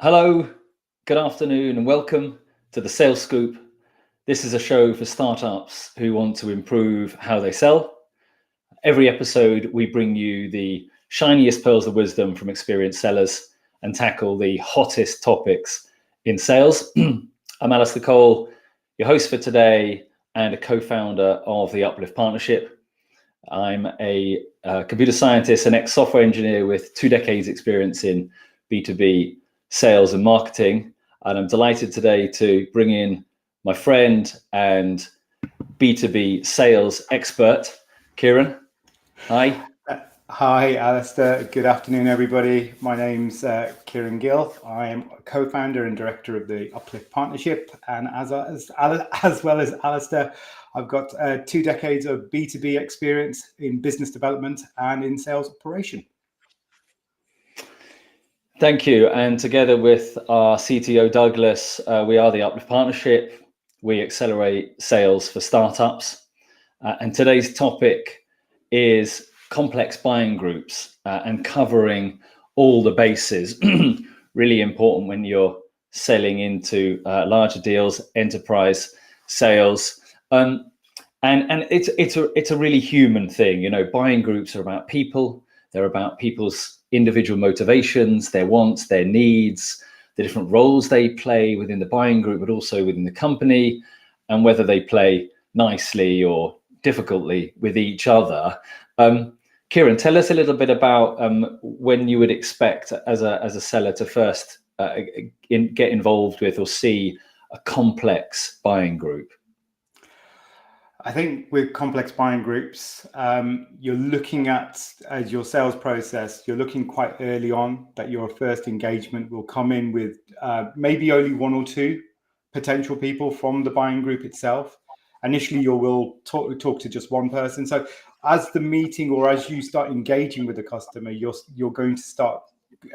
Hello, good afternoon, and welcome to the Sales Scoop. This is a show for startups who want to improve how they sell. Every episode, we bring you the shiniest pearls of wisdom from experienced sellers and tackle the hottest topics in sales. I'm Alistair Cole, your host for today and a co-founder of the Uplift Partnership. I'm a computer scientist and ex-software engineer with 2 decades experience in B2B sales and marketing. And I'm delighted today to bring in my friend and B2B sales expert, Kieran. Hi. Hi, Alistair. Good afternoon, everybody. My name's Kieran Gill. I am co-founder and director of the Uplift Partnership. And as well as Alistair, I've got 2 decades of B2B experience in business development and in sales operation. Thank you. And together with our CTO, Douglas, we are the Uplift Partnership. We accelerate sales for startups. And today's topic is complex buying groups and covering all the bases. Really important when you're selling into larger deals, enterprise sales. And it's a really human thing. You know, buying groups are about people. They're about people's individual motivations, their wants, their needs, the different roles they play within the buying group, but also within the company, and whether they play nicely or difficultly with each other. Kieran, tell us a little bit about when you would expect as a seller to first get involved with or see a complex buying group. I think with complex buying groups, you're looking at, as your sales process, you're looking quite early on that your first engagement will come in with maybe only 1 or 2 potential people from the buying group itself. Initially, you will talk to just one person. So as the meeting or as you start engaging with the customer, you're going to start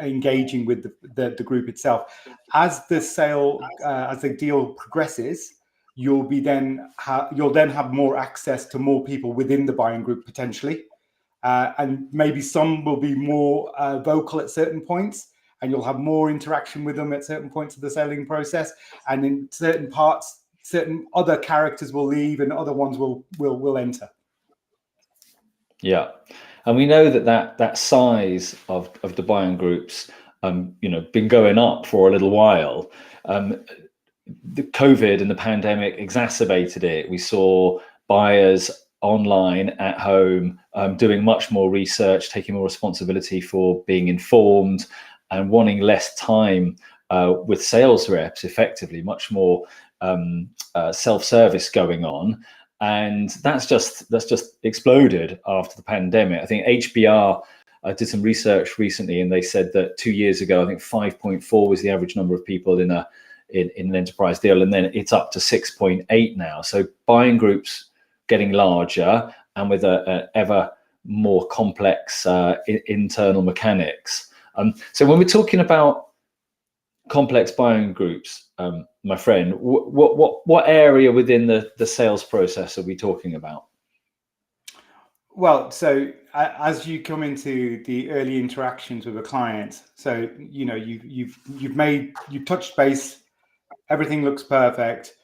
engaging with the group itself. As the deal progresses, you'll then have more access to more people within the buying group potentially, and maybe some will be more vocal at certain points, and you'll have more interaction with them at certain points of the selling process. And in certain parts, certain other characters will leave, and other ones will enter. Yeah, and we know that size of the buying groups, been going up for a little while. The COVID and the pandemic exacerbated it. We saw buyers online at home doing much more research, taking more responsibility for being informed and wanting less time with sales reps, effectively, much more self-service going on. And that's just exploded after the pandemic. I think HBR did some research recently, and they said that 2 years ago, I think 5.4 was the average number of people in an enterprise deal, and then it's up to 6.8 now. So buying groups getting larger and with a ever more complex internal mechanics. So when we're talking about complex buying groups, my friend, what area within the sales process are we talking about? Well, so as you come into the early interactions with a client, so you've touched base. Everything looks perfect.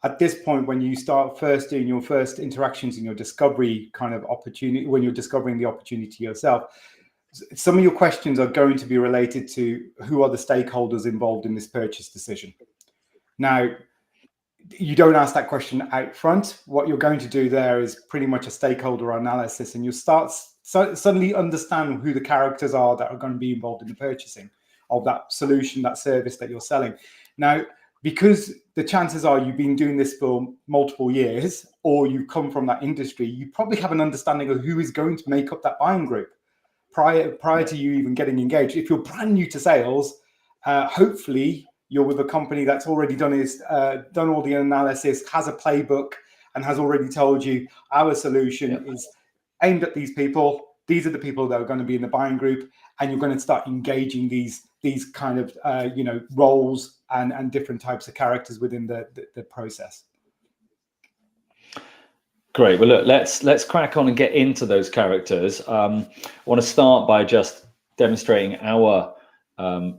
At this point, when you start first doing your first interactions in your discovery kind of opportunity, when you're discovering the opportunity yourself, some of your questions are going to be related to who are the stakeholders involved in this purchase decision. Now, you don't ask that question out front. What you're going to do there is pretty much a stakeholder analysis, and you start suddenly understand who the characters are that are going to be involved in the purchasing of that solution, that service that you're selling. Now, because the chances are you've been doing this for multiple years, or you've come from that industry, you probably have an understanding of who is going to make up that buying group prior to you even getting engaged. If you're brand new to sales, hopefully you're with a company that's already done all the analysis, has a playbook, and has already told you our solution is aimed at these people. These are the people that are going to be in the buying group, and you're going to start engaging these kind of roles and different types of characters within the process. Great. Well, look, let's crack on and get into those characters. I want to start by just demonstrating our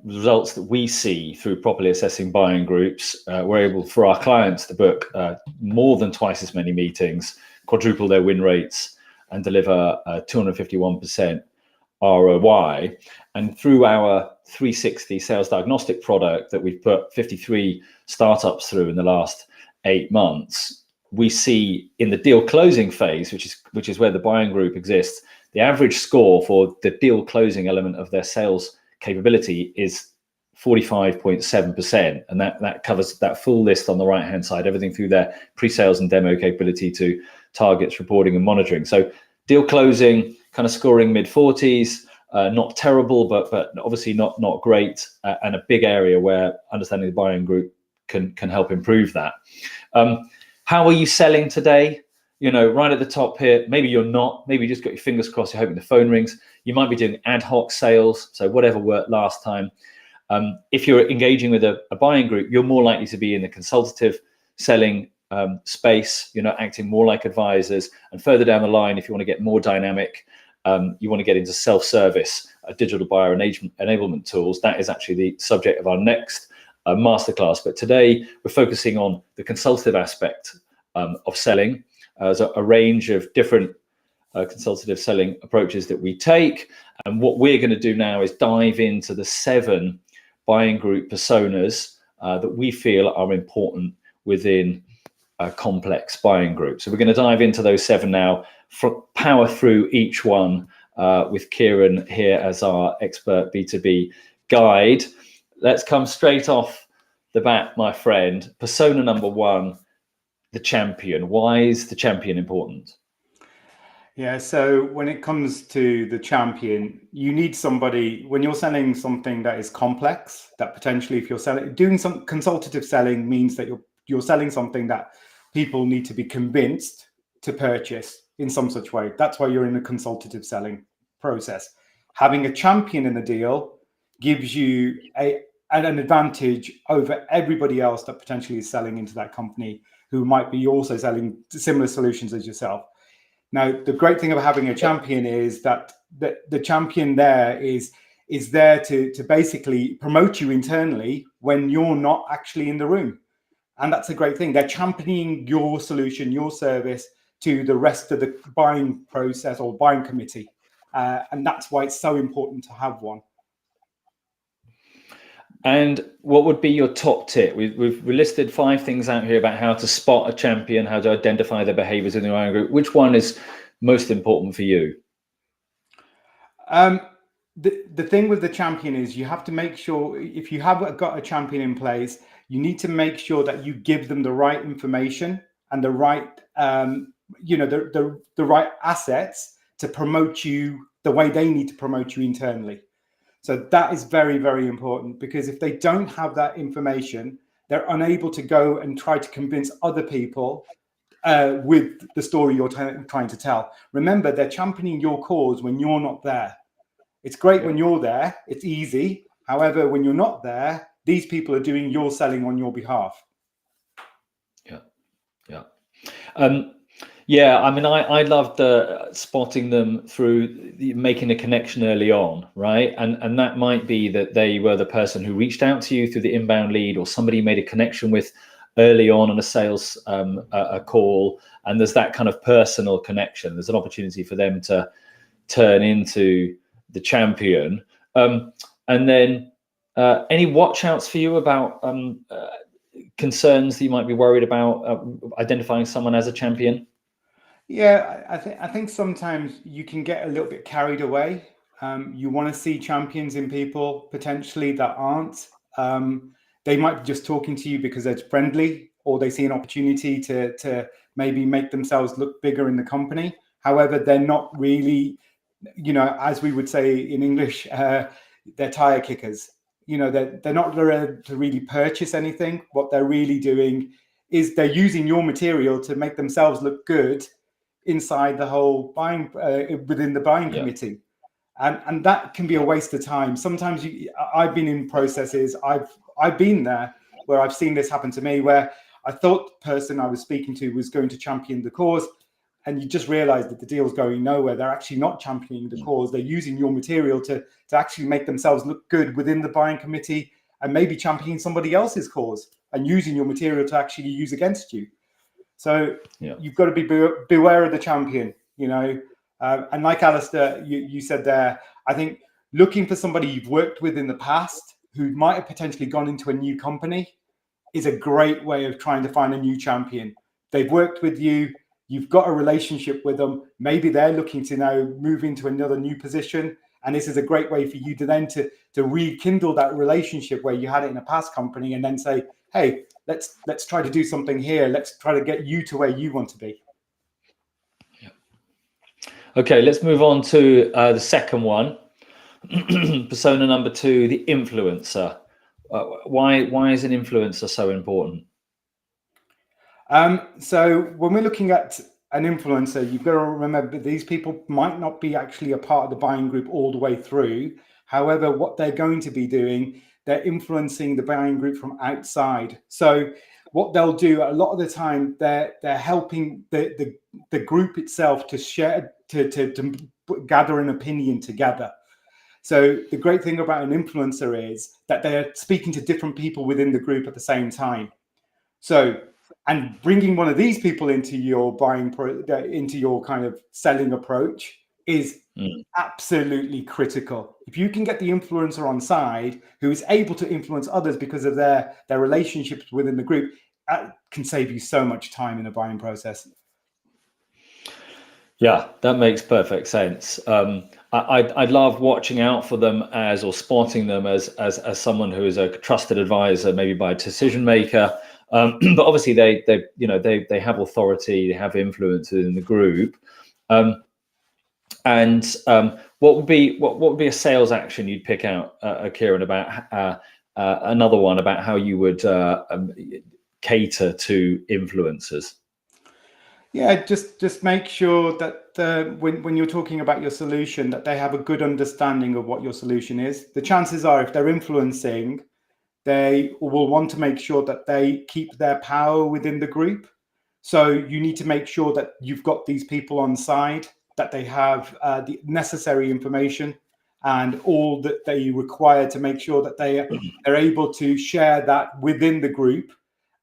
results that we see through properly assessing buying groups, we're able for our clients to book more than twice as many meetings, quadruple their win rates, and deliver 251% ROI. And through our 360 sales diagnostic product that we've put 53 startups through in the last 8 months, we see in the deal closing phase, which is where the buying group exists, the average score for the deal closing element of their sales capability is 45.7%, and that covers that full list on the right hand side, everything through their pre-sales and demo capability to targets, reporting and monitoring. So deal closing kind of scoring mid 40s, not terrible, but obviously not great, and a big area where understanding the buying group can help improve that. How are you selling today? You know, right at the top here, maybe you're not, maybe you just got your fingers crossed, you're hoping the phone rings. You might be doing ad hoc sales, so whatever worked last time. If you're engaging with a buying group, you're more likely to be in the consultative selling space, you know, acting more like advisors. And further down the line, if you want to get more dynamic, you want to get into self-service, digital buyer enablement tools. That is actually the subject of our next masterclass. But today we're focusing on the consultative aspect of selling. There's a range of different consultative selling approaches that we take. And what we're going to do now is dive into the 7 buying group personas that we feel are important within a complex buying group. So we're going to dive into those 7 now, power through each one with Kieran here as our expert B2B guide. Let's come straight off the bat, my friend. Persona number 1, the champion. Why is the champion important? Yeah, so when it comes to the champion, you need somebody, when you're selling something that is complex, that potentially if you're doing some consultative selling means that you're selling something that people need to be convinced to purchase in some such way. That's why you're in a consultative selling process. Having a champion in the deal gives you an advantage over everybody else that potentially is selling into that company who might be also selling similar solutions as yourself. Now, the great thing about having a champion is that the champion there is there to basically promote you internally when you're not actually in the room. And that's a great thing. They're championing your solution, your service to the rest of the buying process or buying committee. And that's why it's so important to have one. And what would be your top tip? We've listed 5 things out here about how to spot a champion, how to identify their behaviors in the buying group. Which one is most important for you? The thing with the champion is you have to make sure, if you have got a champion in place, you need to make sure that you give them the right information and the right, the right assets to promote you the way they need to promote you internally. So that is very, very important, because if they don't have that information, they're unable to go and try to convince other people with the story you're trying to tell. Remember, they're championing your cause when you're not there. It's great when you're there. It's easy. However, when you're not there, these people are doing your selling on your behalf. Yeah, I mean, I loved spotting them through making a connection early on, right? And that might be that they were the person who reached out to you through the inbound lead, or somebody made a connection with early on a sales a call, and there's that kind of personal connection. There's an opportunity for them to turn into the champion. And then any watch outs for you about concerns that you might be worried about identifying someone as a champion? Yeah, I think sometimes you can get a little bit carried away. You want to see champions in people potentially that aren't. They might be just talking to you because they're friendly, or they see an opportunity to maybe make themselves look bigger in the company. However, they're not really, as we would say in English, they're tire kickers. They're not there to really purchase anything. What they're really doing is they're using your material to make themselves look good inside the whole buying, within the buying committee. And that can be a waste of time. Sometimes I've been in processes, I've been there where I've seen this happen to me, where I thought the person I was speaking to was going to champion the cause, and you just realize that the deal's going nowhere. They're actually not championing the cause. They're using your material to actually make themselves look good within the buying committee, and maybe championing somebody else's cause and using your material to actually use against you. So you've got to be beware of the champion, you know. And like Alistair, you said there, I think looking for somebody you've worked with in the past who might have potentially gone into a new company is a great way of trying to find a new champion. They've worked with you, you've got a relationship with them. Maybe they're looking to now move into another new position. And this is a great way for you to then to rekindle that relationship where you had it in a past company, and then say, hey, let's try to do something here. Let's try to get you to where you want to be. Okay, let's move on to the second one. Persona number 2, the influencer. Why is an influencer so important? So when we're looking at an influencer, you've got to remember that these people might not be actually a part of the buying group all the way through. However, what they're going to be doing, they're influencing the buying group from outside. So what they'll do a lot of the time, they're helping the group itself to share, to gather an opinion together. So the great thing about an influencer is that they're speaking to different people within the group at the same time. So, and bringing one of these people into your into your kind of selling approach is absolutely critical. If you can get the influencer on side who is able to influence others because of their relationships within the group, that can save you so much time in a buying process. Yeah, that makes perfect sense. I love watching out for them or spotting them as someone who is a trusted advisor, maybe by a decision maker. But obviously they have authority, they have influence in the group. And what would be a sales action you'd pick out, Kieran, about another one about how you would cater to influencers? Yeah, just make sure that when you're talking about your solution, that they have a good understanding of what your solution is. The chances are, if they're influencing, they will want to make sure that they keep their power within the group. So you need to make sure that you've got these people on side, that they have the necessary information and all that they require to make sure that they're able to share that within the group,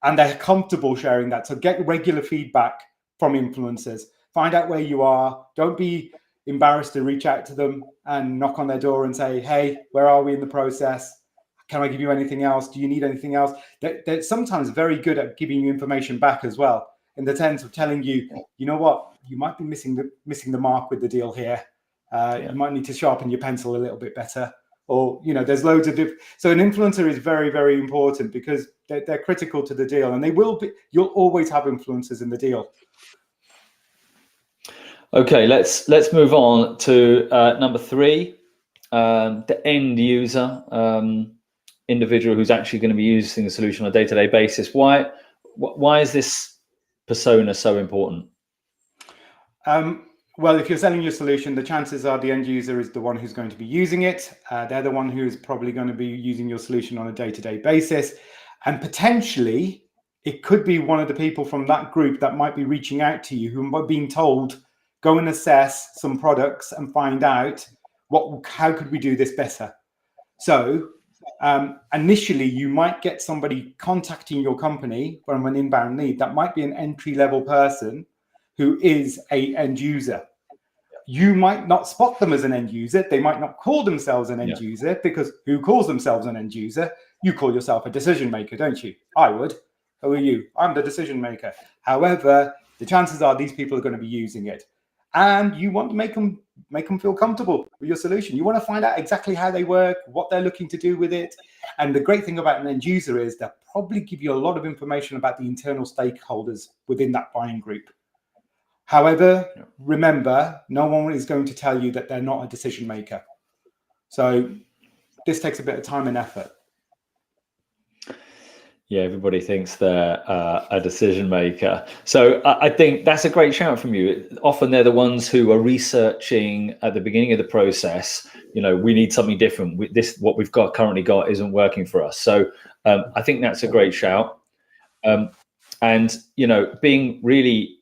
and they're comfortable sharing that. So get regular feedback from influencers. Find out where you are. Don't be embarrassed to reach out to them and knock on their door and say, hey, where are we in the process? Can I give you anything else? Do you need anything else? They're sometimes very good at giving you information back as well, in the sense of telling you, you know what, you might be missing the mark with the deal here. You might need to sharpen your pencil a little bit better. Or, you know, there's loads of different. So an influencer is very, very important because they're critical to the deal, and they will be. You'll always have influencers in the deal. Okay, let's move on to number 3, the end user, individual who's actually going to be using the solution on a day-to-day basis. Why is this persona so important? Well, if you're selling your solution, the chances are the end user is the one who's going to be using it. They're the one who's probably going to be using your solution on a day-to-day basis. And potentially, it could be one of the people from that group that might be reaching out to you, who are being told, go and assess some products and find out how could we do this better. So initially, you might get somebody contacting your company from an inbound lead that might be an entry-level person who is an end user. You might not spot them as an end user. They might not call themselves an end user, because who calls themselves an end user? You call yourself a decision maker, don't you? I would. Who are you? I'm the decision maker. However, the chances are these people are going to be using it, and you want to make them feel comfortable with your solution. You want to find out exactly how they work, what they're looking to do with it. And the great thing about an end user is they'll probably give you a lot of information about the internal stakeholders within that buying group. However, remember, no one is going to tell you that they're not a decision maker. So this takes a bit of time and effort. Yeah, everybody thinks they're a decision maker. So I think that's a great shout from you. Often they're the ones who are researching at the beginning of the process. You know, we need something different. What we've currently got isn't working for us. So I think that's a great shout. And, you know, being really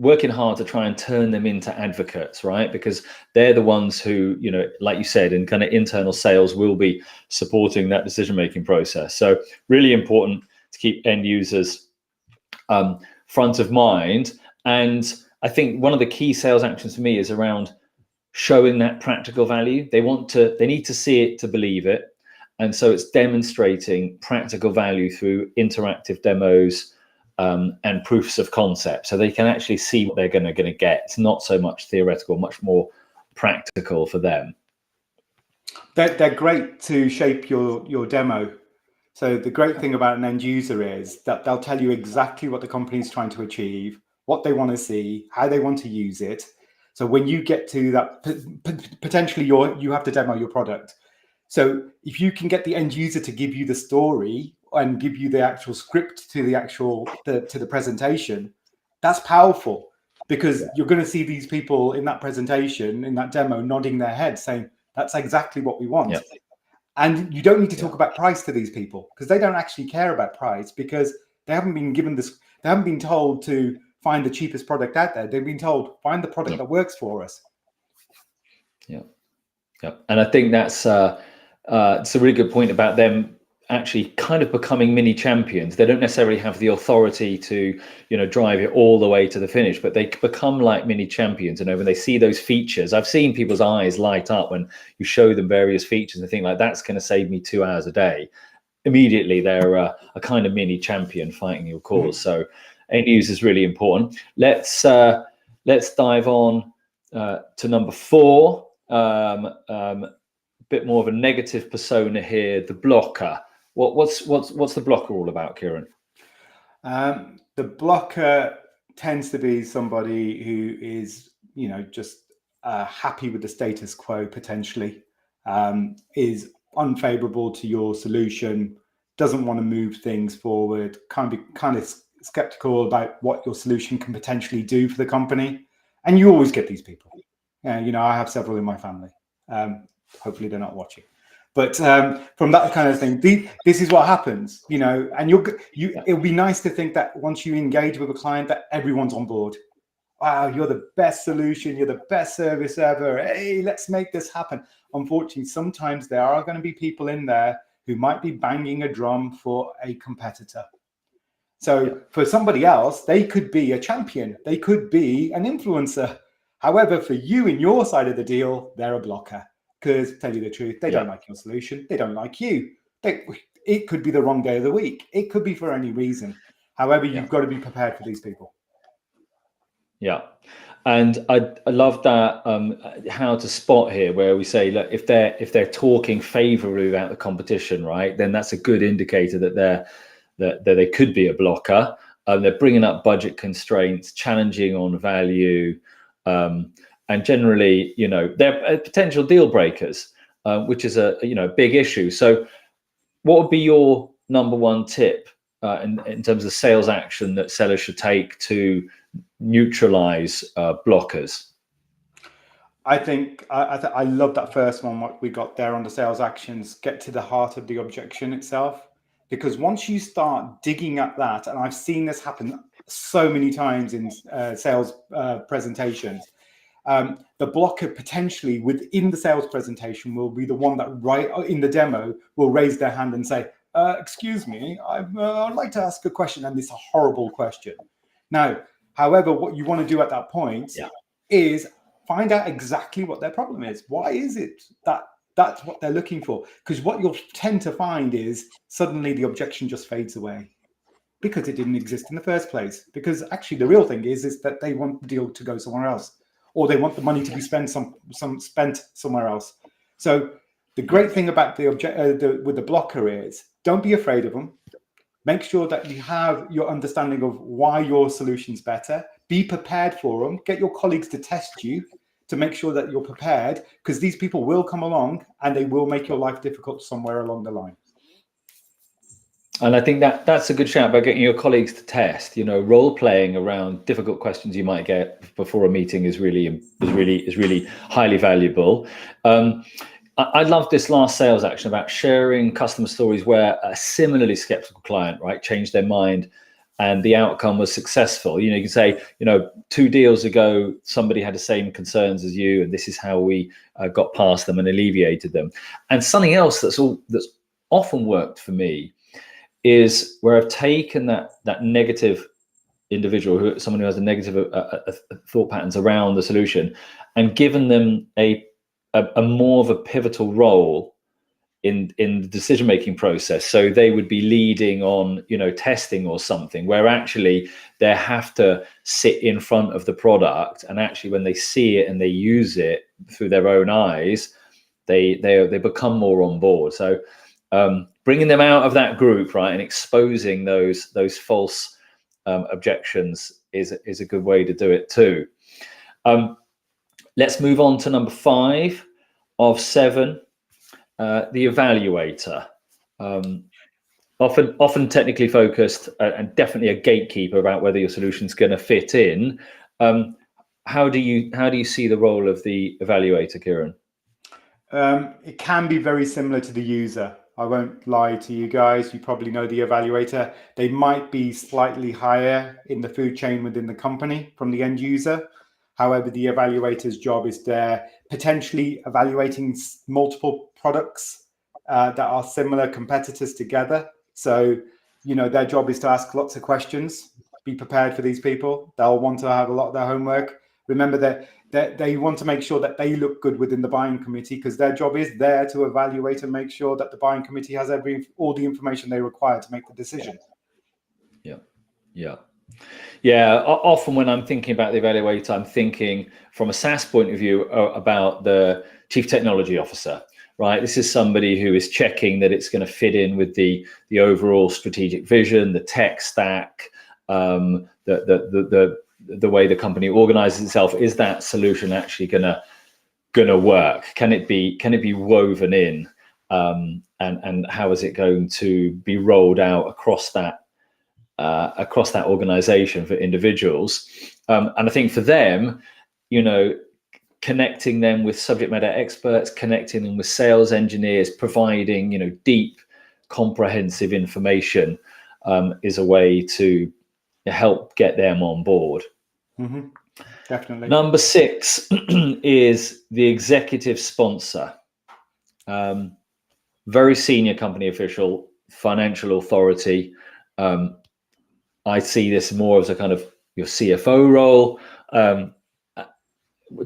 working hard to try and turn them into advocates, right? Because they're the ones who, like you said, in kind of internal sales will be supporting that decision-making process. So really important to keep end users front of mind. And I think one of the key sales actions for me is around showing that practical value. They need to see it to believe it. And so it's demonstrating practical value through interactive demos, and proofs of concept, so they can actually see what they're going to get. It's not so much theoretical, much more practical for them. They're great to shape your demo. So the great thing about an end user is that they'll tell you exactly what the company is trying to achieve, what they want to see, how they want to use it. So when you get to that, potentially you have to demo your product. So if you can get the end user to give you the story and give you the actual script to the presentation, that's powerful, because you're going to see these people in that presentation, in that demo, nodding their head saying, that's exactly what we want. Yeah. And you don't need to talk about price to these people, because they don't actually care about price, because they haven't been given this, they haven't been told to find the cheapest product out there. They've been told, find the product that works for us. Yeah. And I think that's it's a really good point about them actually kind of becoming mini champions. They don't necessarily have the authority to, drive it all the way to the finish, but they become like mini champions. When they see those features, I've seen people's eyes light up when you show them various features and think like, that's going to save me 2 hours a day. Immediately they're a kind of mini champion fighting your cause. So end user is really important. Let's dive on to number 4. Bit more of a negative persona here, the blocker. What's the blocker all about, Kieran? The blocker tends to be somebody who is, just happy with the status quo, potentially, is unfavorable to your solution, doesn't want to move things forward, kind of skeptical about what your solution can potentially do for the company. And you always get these people. I have several in my family. Hopefully they're not watching, but from that kind of thing, this is what happens, and it'll be nice to think that once you engage with a client that everyone's on board. Wow, you're the best solution, you're the best service ever. Hey, let's make this happen. Unfortunately, sometimes there are going to be people in there who might be banging a drum for a competitor. So for somebody else, they could be a champion, they could be an influencer. However, for you in your side of the deal, they're a blocker. Because, tell you the truth, they don't like your solution. They don't like you. It could be the wrong day of the week. It could be for any reason. However, you've got to be prepared for these people. Yeah. And I love that how to spot here, where we say, look, if they're talking favorably about the competition, right, then that's a good indicator that they could be a blocker. They're bringing up budget constraints, challenging on value, and generally, they're potential deal breakers, which is a big issue. So what would be your number 1 tip in terms of sales action that sellers should take to neutralize blockers? I think I love that first one, what we got there on the sales actions. Get to the heart of the objection itself, because once you start digging at that, and I've seen this happen so many times in sales presentations, the blocker potentially within the sales presentation will be the one that right in the demo will raise their hand and say, excuse me, I'd like to ask a question, and it's a horrible question. Now, however, what you want to do at that point is find out exactly what their problem is. Why is it that that's what they're looking for? Because what you'll tend to find is suddenly the objection just fades away, because it didn't exist in the first place. Because actually the real thing is that they want the deal to go somewhere else, or they want the money to be spent somewhere else. So the great thing about with the blocker is, don't be afraid of them. Make sure that you have your understanding of why your solution's better. Be prepared for them. Get your colleagues to test you to make sure that you're prepared, because these people will come along and they will make your life difficult somewhere along the line. And I think that's a good shout about getting your colleagues to test. Role playing around difficult questions you might get before a meeting is really highly valuable. I love this last sales action about sharing customer stories where a similarly skeptical client, right, changed their mind and the outcome was successful. You can say, 2 deals ago, somebody had the same concerns as you, and this is how we got past them and alleviated them. And something else that's often worked for me is where I've taken that negative individual, someone who has a negative thought patterns around the solution, and given them a more of a pivotal role in the decision-making process. So they would be leading on, testing or something, where actually they have to sit in front of the product, and actually when they see it and they use it through their own eyes, they become more on board. So bringing them out of that group, right, and exposing those false objections is a good way to do it too. Let's move on to number 5 of 7. The evaluator, often technically focused, and definitely a gatekeeper about whether your solution is going to fit in. How do you see the role of the evaluator, Kieran? It can be very similar to the user. I won't lie to you guys. You probably know the evaluator. They might be slightly higher in the food chain within the company from the end user. However, the evaluator's job is there, potentially evaluating multiple products that are similar competitors together. So, their job is to ask lots of questions. Be prepared for these people. They'll want to have a lot of their homework. Remember that they want to make sure that they look good within the buying committee, because their job is there to evaluate and make sure that the buying committee has all the information they require to make the decision. Yeah. Often when I'm thinking about the evaluator, I'm thinking from a SaaS point of view about the chief technology officer, right? This is somebody who is checking that it's going to fit in with the overall strategic vision, the tech stack, the way the company organizes itself. Is that solution actually gonna work? Can it be woven in? And how is it going to be rolled out across that organization for individuals? And I think for them, connecting them with subject matter experts, connecting them with sales engineers, providing deep, comprehensive information is a way to help get them on board. Mm-hmm. Definitely. Number 6 is the executive sponsor. Very senior company official, financial authority. I see this more as a kind of your CFO role.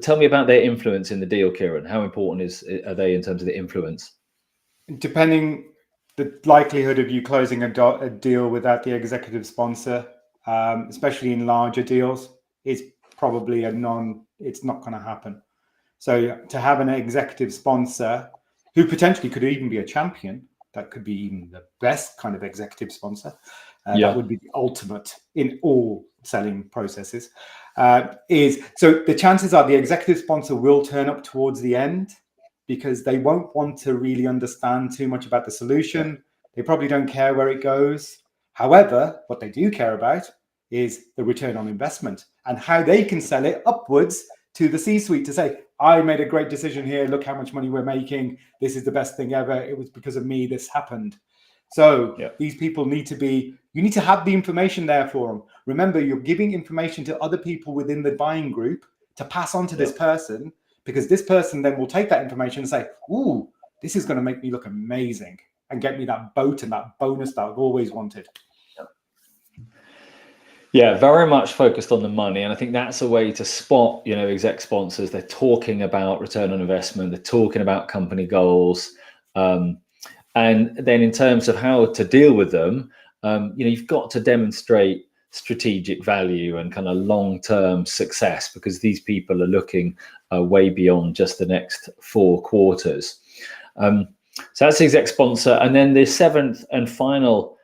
Tell me about their influence in the deal, Kieran. How important are they in terms of the influence? Depending the likelihood of you closing a deal without the executive sponsor, especially in larger deals, is probably it's not going to happen. So to have an executive sponsor who potentially could even be a champion, that could be even the best kind of executive sponsor. That would be the ultimate in all selling processes. So the chances are the executive sponsor will turn up towards the end, because they won't want to really understand too much about the solution. They probably don't care where it goes. However, what they do care about is the return on investment and how they can sell it upwards to the C-suite to say, I made a great decision here. Look how much money we're making. This is the best thing ever. It was because of me this happened. So these people you need to have the information there for them. Remember, you're giving information to other people within the buying group to pass on to this person, because this person then will take that information and say, ooh, this is going to make me look amazing and get me that boat and that bonus that I've always wanted. Yeah, very much focused on the money. And I think that's a way to spot, exec sponsors. They're talking about return on investment. They're talking about company goals. And then in terms of how to deal with them, you've got to demonstrate strategic value and kind of long-term success, because these people are looking way beyond just the next 4 quarters. So that's the exec sponsor. And then the 7th and final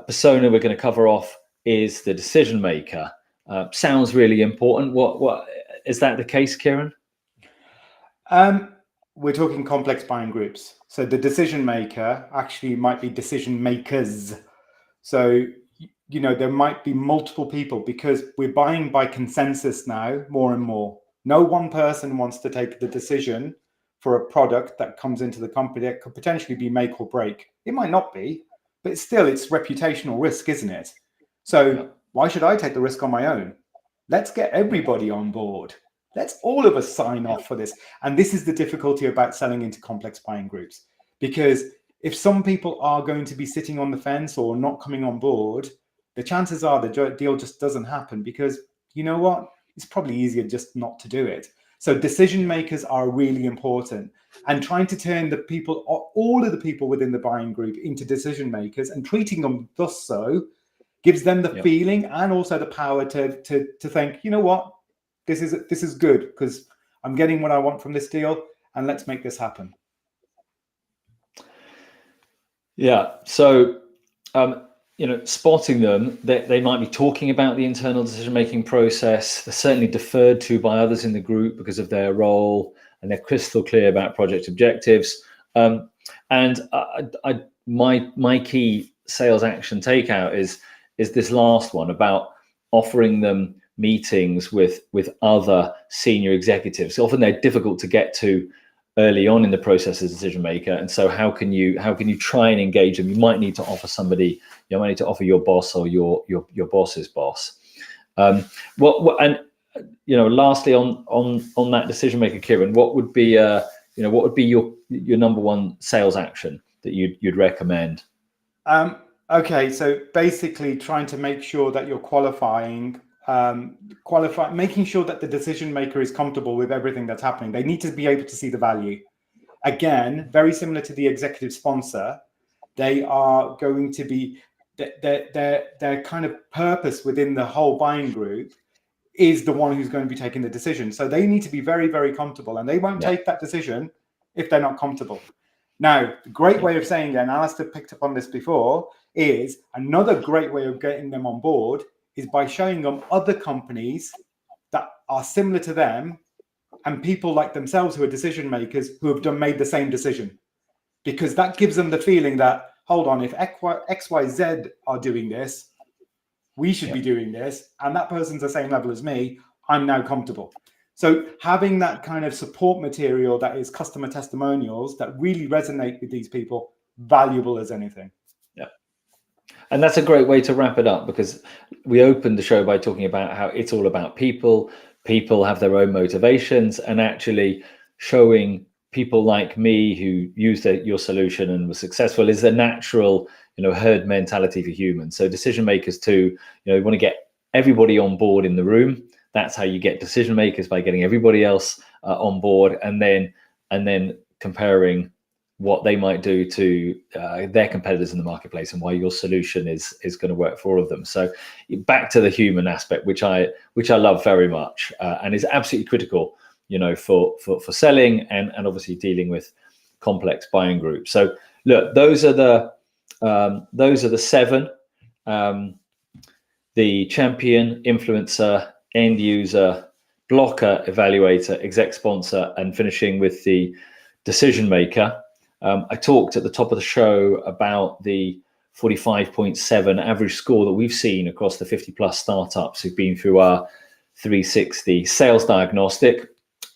persona we're going to cover off is the decision maker. Sounds really important. What is that the case, Kieran? We're talking complex buying groups. So the decision maker actually might be decision makers. So, there might be multiple people, because we're buying by consensus now more and more. No one person wants to take the decision for a product that comes into the company that could potentially be make or break. It might not be, but it's reputational risk, isn't it? So why should I take the risk on my own? Let's get everybody on board. Let's all of us sign off for this. And this is the difficulty about selling into complex buying groups, because if some people are going to be sitting on the fence or not coming on board, the chances are the deal just doesn't happen, because you know what? It's probably easier just not to do it. So decision makers are really important, and trying to turn the people, all of the people within the buying group, into decision makers and treating them thus so gives them the feeling and also the power to think, you know what, this is good because I'm getting what I want from this deal, and let's make this happen. Yeah. So, spotting them, they might be talking about the internal decision-making process. They're certainly deferred to by others in the group because of their role, and they're crystal clear about project objectives. My key sales action takeout is this last one about offering them meetings with other senior executives. Often they're difficult to get to early on in the process as a decision maker, and so how can you try and engage them? You might need to offer somebody. You might need to offer your boss or your boss's boss. Lastly on that decision maker, Kieran, what would be your number one sales action that you'd recommend? Okay, so basically trying to make sure that you're qualifying, making sure that the decision maker is comfortable with everything that's happening. They need to be able to see the value. Again, very similar to the executive sponsor, they are going to be, their kind of purpose within the whole buying group is the one who's going to be taking the decision. So they need to be very, very comfortable, and they won't take that decision if they're not comfortable. Now, the great way of saying it, and Alistair picked up on this before, is another great way of getting them on board is by showing them other companies that are similar to them and people like themselves who are decision makers who have made the same decision. Because that gives them the feeling that, hold on, if XYZ are doing this, we should be doing this, and that person's the same level as me, I'm now comfortable. So having that kind of support material that is customer testimonials that really resonate with these people, valuable as anything. Yeah. And that's a great way to wrap it up, because we opened the show by talking about how it's all about people. People have their own motivations, and actually showing people like me who used your solution and were successful is a natural, herd mentality for humans. So decision makers too, you want to get everybody on board in the room. That's how you get decision makers, by getting everybody else on board, and then comparing what they might do to their competitors in the marketplace, and why your solution is going to work for all of them. So back to the human aspect, which I love very much, and is absolutely critical, for selling and obviously dealing with complex buying groups. So look, those are the 7: the champion, influencer, end user, blocker, evaluator, exec sponsor, and finishing with the decision maker. I talked at the top of the show about the 45.7 average score that we've seen across the 50 plus startups who've been through our 360 sales diagnostic.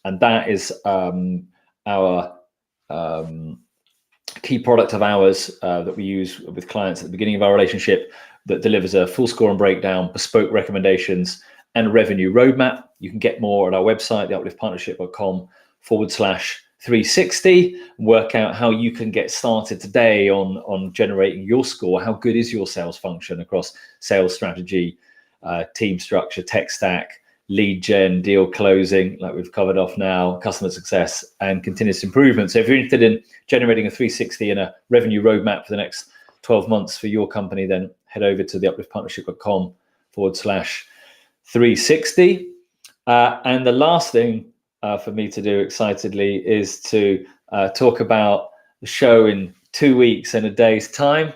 And that is our key product of ours that we use with clients at the beginning of our relationship, that delivers a full score and breakdown, bespoke recommendations, and a revenue roadmap. You can get more at our website, theupliftpartnership.com/360, work out how you can get started today on generating your score. How good is your sales function across sales strategy, team structure, tech stack, lead gen, deal closing, like we've covered off now, customer success, and continuous improvement. So if you're interested in generating a 360 and a revenue roadmap for the next 12 months for your company, then head over to theupliftpartnership.com/360. And the last thing for me to do excitedly is to talk about the show in 2 weeks and a day's time,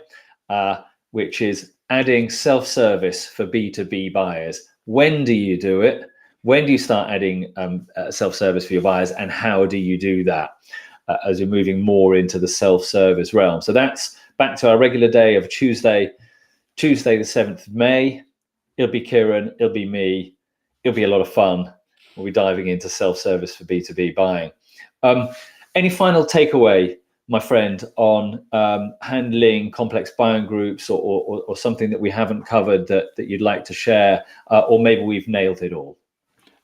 which is adding self-service for B2B buyers. When do you do it? When do you start adding self-service for your buyers, and how do you do that as you're moving more into the self-service realm? So that's back to our regular day of Tuesday the 7th of May. It'll be Kieran, it'll be me, it'll be a lot of fun. We'll be diving into self-service for B2B buying. Any final takeaway, my friend, on handling complex buying groups, or something that we haven't covered that you'd like to share, or maybe we've nailed it all?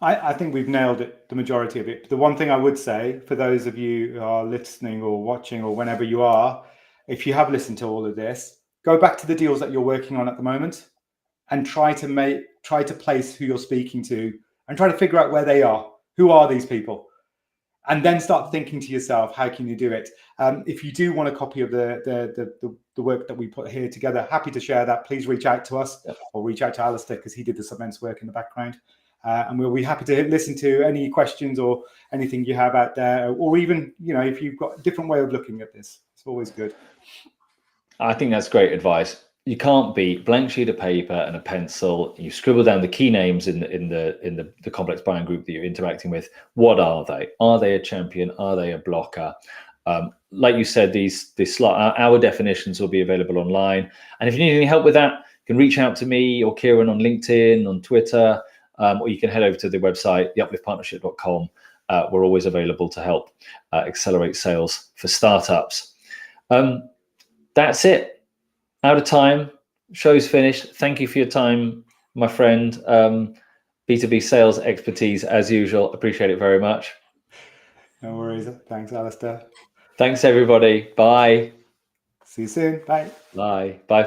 I think we've nailed it, the majority of it. The one thing I would say for those of you who are listening or watching or whenever you are, if you have listened to all of this, go back to the deals that you're working on at the moment and try to place who you're speaking to and try to figure out where they are. Who are these people? And then start thinking to yourself, how can you do it? If you do want a copy of the work that we put here together, happy to share that. Please reach out to us, or reach out to Alistair, because he did this immense work in the background. And we'll be happy to listen to any questions or anything you have out there, or even, if you've got a different way of looking at this, it's always good. I think that's great advice. You can't beat blank sheet of paper and a pencil. You scribble down the key names in the complex buying group that you're interacting with. What are they? Are they a champion? Are they a blocker? Like you said, our definitions will be available online. And if you need any help with that, you can reach out to me or Kieran on LinkedIn, on Twitter, or you can head over to the website, theupliftpartnership.com. We're always available to help accelerate sales for startups. That's it. Out of time. Show's finished. Thank you for your time, my friend. B2B sales expertise as usual. Appreciate it very much. No worries. Thanks, Alistair. Thanks, everybody. Bye. See you soon. Bye. Bye. Bye.